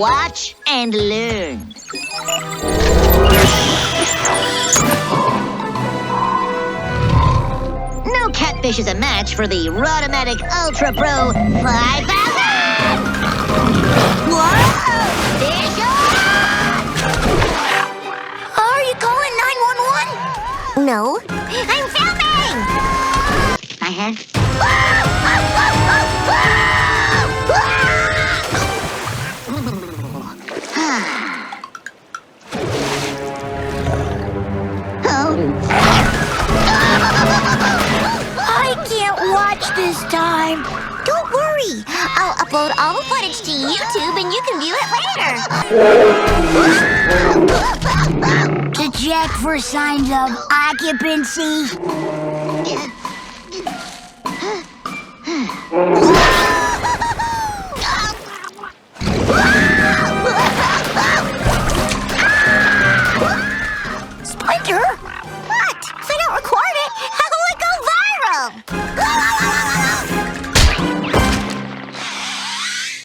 Watch and learn. No catfish is a match for the Rotomatic Ultra Pro 5000! Whoa! Fish on! Are you calling 911? No. I'm filming! I can't watch this time. Don't worry. I'll upload all the footage to YouTube and you can view it later. To check for signs of occupancy.